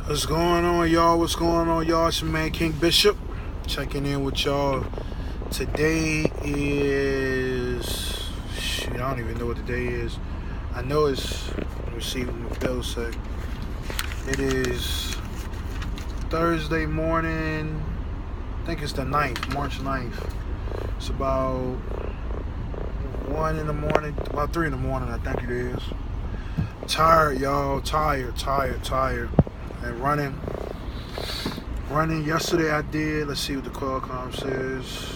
What's going on, y'all? What's going on, y'all? It's your man King Bishop checking in with y'all. Today is shoot, I don't even know what the day is. I know it's let me see what my bill say. It is Thursday morning. I think it's the 9th, March 9th. It's about 1 in the morning, about 3 in the morning, I think it is. Tired, y'all. Tired. And running. Yesterday I did. Let's see what the Qualcomm says.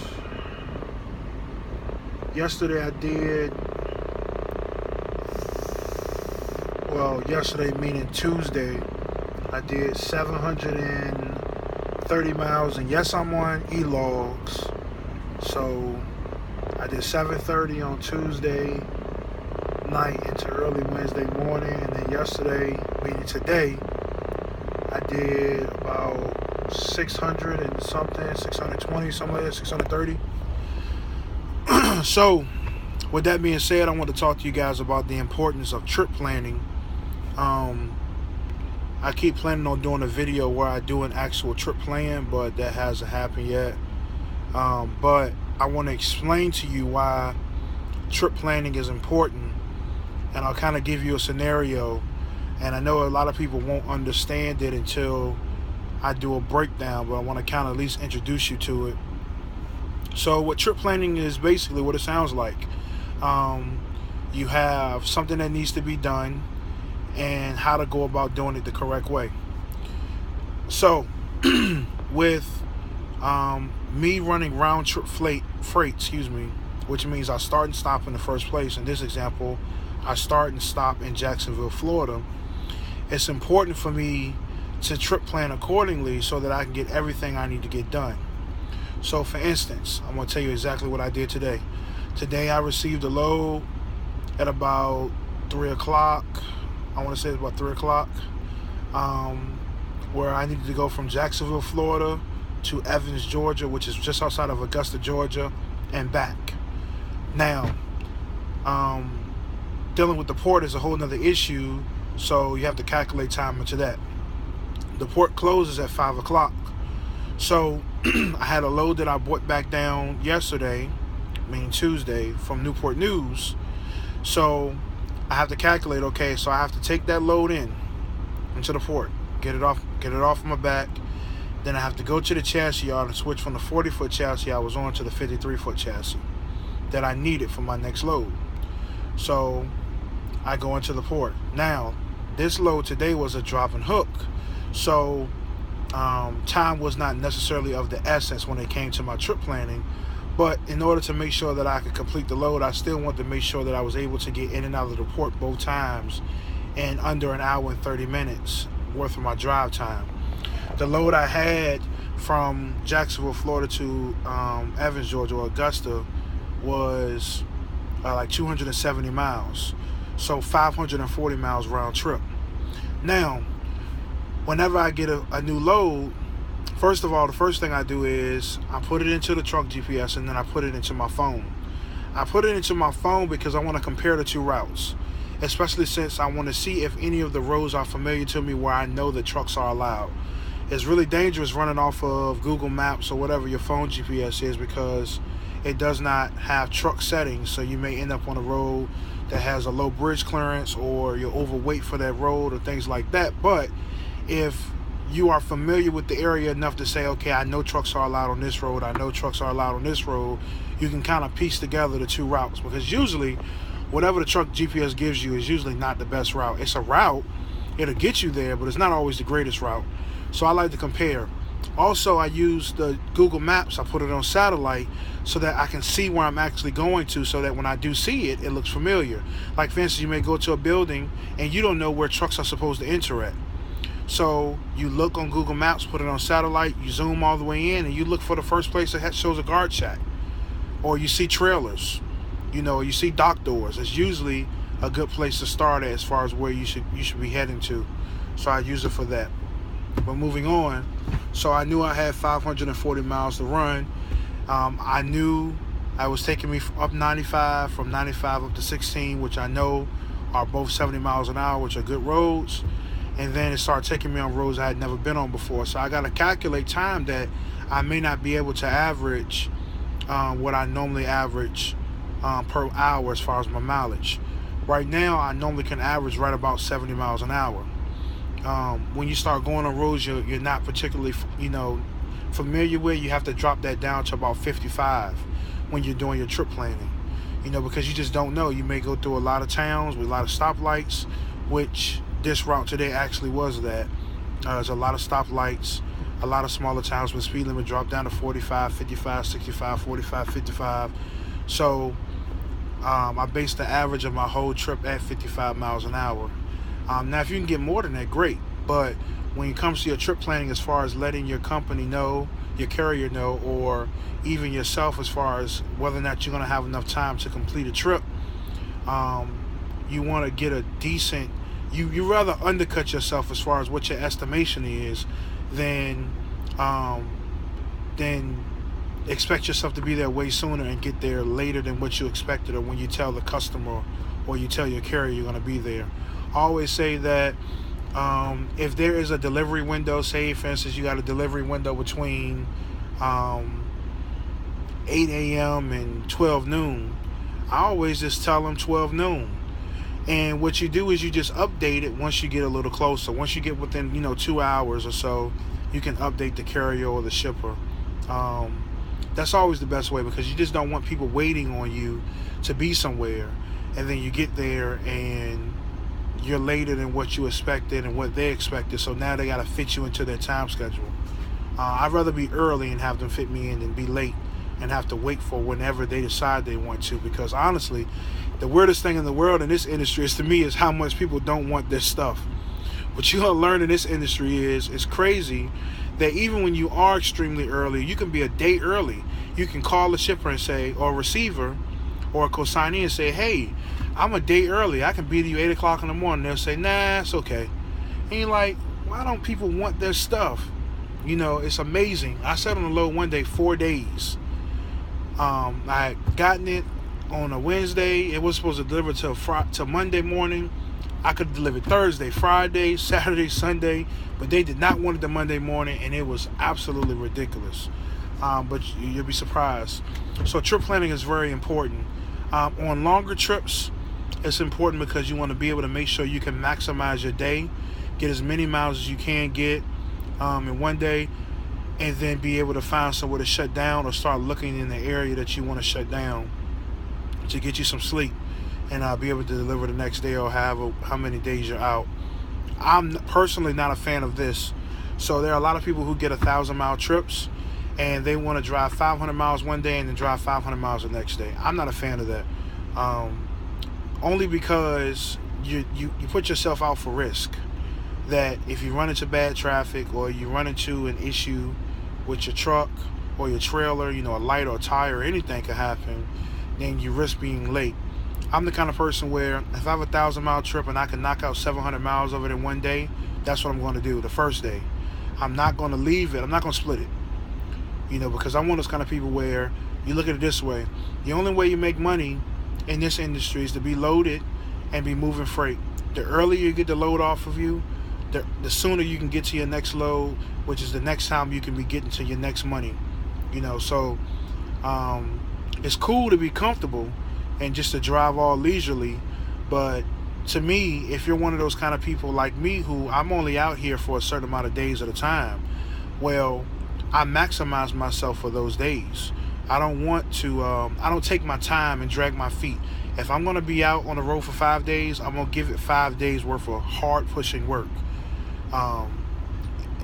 Yesterday I did. Well, yesterday meaning Tuesday, I did 730 miles, and yes, I'm on e-logs. So I did 730 on Tuesday night into early Wednesday morning, and then yesterday, meaning today, I did about 600 and something, 620, something like that, 630. So, with that being said, I want to talk to you guys about the importance of trip planning. I keep planning on doing a video where I do an actual trip plan, but that hasn't happened yet. But I want to explain to you why trip planning is important, and I'll kind of give you a scenario. And I know a lot of people won't understand it until I do a breakdown, but I want to kind of at least introduce you to it. So what trip planning is basically what it sounds like. You have something that needs to be done and how to go about doing it the correct way. So with me running round trip freight, which means I start and stop in the first place. In this example, I start and stop in Jacksonville, Florida. It's important for me to trip plan accordingly so that I can get everything I need to get done. So for instance, I'm going to tell you exactly what I did today. Today I received a load at about 3 o'clock. I want to say it's about 3 o'clock, where I needed to go from Jacksonville, Florida to Evans, Georgia, which is just outside of Augusta, Georgia, and back. Now, dealing with the port is a whole nother issue, so you have to calculate time into that. The port closes at 5 o'clock. So I had a load that I brought back down yesterday, meaning Tuesday, from Newport News. So I have to calculate, okay, so I have to take that load into the port, get it off my back. Then I have to go to the chassis yard and switch from the 40-foot chassis I was on to the 53-foot chassis that I needed for my next load. So I go into the port. Now, this load today was a drop and hook. So time was not necessarily of the essence when it came to my trip planning. But in order to make sure that I could complete the load, I still wanted to make sure that I was able to get in and out of the port both times in under an hour and 30 minutes worth of my drive time. The load I had from Jacksonville, Florida to Evans, Georgia, or Augusta was like 270 miles. So 540 miles round trip. Now, whenever I get a new load, first of all, the first thing I do is I put it into the truck GPS, and then I put it into my phone. I put it into my phone because I want to compare the two routes, especially since I want to see if any of the roads are familiar to me where I know the trucks are allowed. It's really dangerous running off of Google Maps or whatever your phone GPS is, because it does not have truck settings, so you may end up on a road that has a low bridge clearance, or you're overweight for that road, or things like that. But if you are familiar with the area enough to say, okay, I know trucks are allowed on this road, I know trucks are allowed on this road, you can kind of piece together the two routes, because usually whatever the truck GPS gives you is usually not the best route. It's a route, it'll get you there, but it's not always the greatest route. So I like to compare. Also, I use the Google Maps. I put it on satellite so that I can see where I'm actually going to, so that when I do see it, it looks familiar. Like, for instance, you may go to a building and you don't know where trucks are supposed to enter at. So you look on Google Maps, put it on satellite, you zoom all the way in, and you look for the first place that shows a guard shack. Or you see trailers, you see dock doors. It's usually a good place to start at as far as where you should be heading to. So I use it for that. But moving on, so I knew I had 540 miles to run. I knew I was taking me up 95, from 95 up to 16, which I know are both 70 miles an hour, which are good roads. and then it started taking me on roads I had never been on before. So I got to calculate time that I may not be able to average what I normally average per hour as far as my mileage. Right now, I normally can average right about 70 miles an hour. When you start going on roads you're not particularly familiar with, you have to drop that down to about 55 when you're doing your trip planning. Because you just don't know. You may go through a lot of towns with a lot of stoplights, which this route today actually was that. There's a lot of stoplights, a lot of smaller towns with speed limit drop down to 45, 55, 65, 45, 55. So I based the average of my whole trip at 55 miles an hour. Now, if you can get more than that, great. But when it comes to your trip planning, as far as letting your company know, your carrier know, or even yourself as far as whether or not you're going to have enough time to complete a trip, you want to get a decent, you rather undercut yourself as far as what your estimation is than expect yourself to be there way sooner and get there later than what you expected, or when you tell the customer or you tell your carrier you're going to be there. I always say that if there is a delivery window, say for instance you got a delivery window between 8 a.m. and 12 noon, I always just tell them 12 noon. And what you do is you just update it once you get a little closer. Once you get within 2 hours or so, you can update the carrier or the shipper. That's always the best way, because you just don't want people waiting on you to be somewhere, and then you get there and you're later than what you expected and what they expected, so now they got to fit you into their time schedule. I'd rather be early and have them fit me in than be late and have to wait for whenever they decide they want to, because honestly, the weirdest thing in the world in this industry is, to me, is how much people don't want this stuff. What you're going to learn in this industry is, it's crazy that even when you are extremely early, you can be a day early. You can call a shipper and say, or a receiver, or a consignee, and say, hey, I'm a day early. I can be to you 8 o'clock in the morning. They'll say, nah, it's okay. And you're like, why don't people want their stuff? It's amazing. I sat on the load one day, 4 days. I had gotten it on a Wednesday. It was supposed to deliver till Monday morning. I could deliver Thursday, Friday, Saturday, Sunday, but they did not want it the Monday morning, and it was absolutely ridiculous. But you'll be surprised. So trip planning is very important. On longer trips, it's important because you want to be able to make sure you can maximize your day, get as many miles as you can get in one day, and then be able to find somewhere to shut down or start looking in the area that you want to shut down to get you some sleep, and be able to deliver the next day or how many days you're out. I'm personally not a fan of this. So there are a lot of people who get 1,000-mile trips and they want to drive 500 miles one day and then drive 500 miles the next day. I'm not a fan of that. Only because you put yourself out for risk. That if you run into bad traffic, or you run into an issue with your truck or your trailer, a light or a tire or anything could happen, then you risk being late. I'm the kind of person where if I have a 1,000-mile trip and I can knock out 700 miles of it in one day, that's what I'm going to do the first day. I'm not going to leave it. I'm not going to split it. Because I'm one of those kind of people where you look at it this way. The only way you make money in this industry is to be loaded and be moving freight. The earlier you get the load off of you, the sooner you can get to your next load, which is the next time you can be getting to your next money. So it's cool to be comfortable and just to drive all leisurely, but to me, if you're one of those kind of people like me who I'm only out here for a certain amount of days at a time, well, I maximize myself for those days. I don't want to, I don't take my time and drag my feet. If I'm going to be out on the road for 5 days, I'm going to give it 5 days worth of hard pushing work.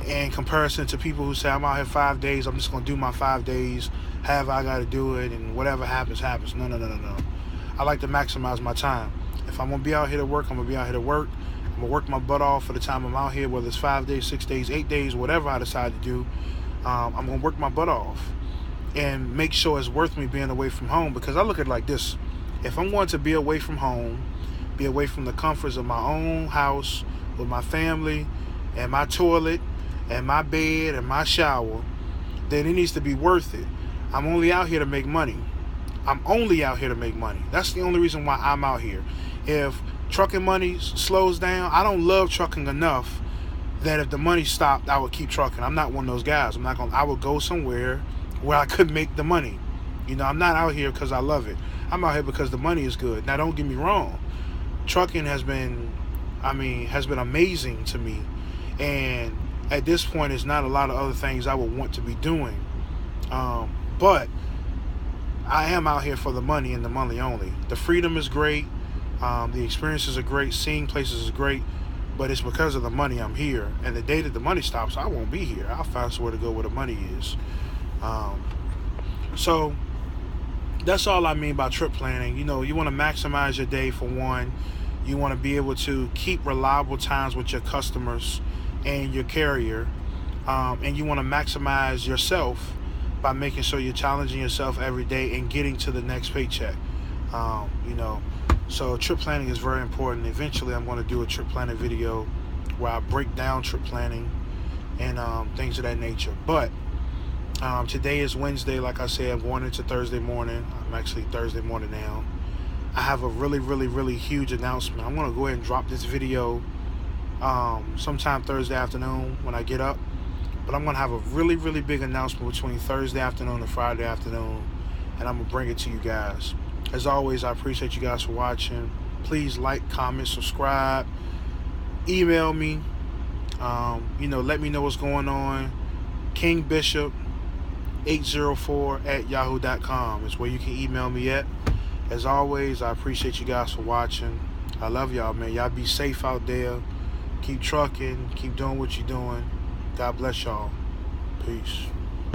In comparison to people who say, I'm out here 5 days, I'm just going to do my 5 days, however I got to do it, and whatever happens, happens. No. I like to maximize my time. If I'm going to be out here to work, I'm going to be out here to work. I'm going to work my butt off for the time I'm out here, whether it's 5 days, 6 days, 8 days, whatever I decide to do. I'm going to work my butt off and make sure it's worth me being away from home, because I look at it like this. If I'm going to be away from home, be away from the comforts of my own house with my family and my toilet and my bed and my shower, then it needs to be worth it. I'm only out here to make money. That's the only reason why I'm out here. If trucking money slows down, I don't love trucking enough that if the money stopped, I would keep trucking. I'm not one of those guys. I would go somewhere where I could make the money. You know, I'm not out here because I love it. I'm out here because the money is good. Now, don't get me wrong. Trucking has been amazing to me. And at this point, it's not a lot of other things I would want to be doing. But I am out here for the money and the money only. The freedom is great. The experiences are great. Seeing places is great. But it's because of the money I'm here. And the day that the money stops, I won't be here. I'll find somewhere to go where the money is. So that's all I mean by trip planning. You know, you want to maximize your day for one. You want to be able to keep reliable times with your customers and your carrier. And you want to maximize yourself by making sure you're challenging yourself every day and getting to the next paycheck. You know, so trip planning is very important. Eventually, I'm going to do a trip planning video where I break down trip planning and things of that nature. But today is Wednesday. Like I said, I'm going into Thursday morning. I'm actually Thursday morning now. I have a really, really, really huge announcement. I'm going to go ahead and drop this video sometime Thursday afternoon when I get up. But I'm going to have a really, really big announcement between Thursday afternoon and Friday afternoon. And I'm going to bring it to you guys. As always, I appreciate you guys for watching. Please like, comment, subscribe. Email me. You know, let me know what's going on. kingbishop804@yahoo.com is where you can email me at. As always, I appreciate you guys for watching. I love y'all, man. Y'all be safe out there. Keep trucking. Keep doing what you're doing. God bless y'all. Peace.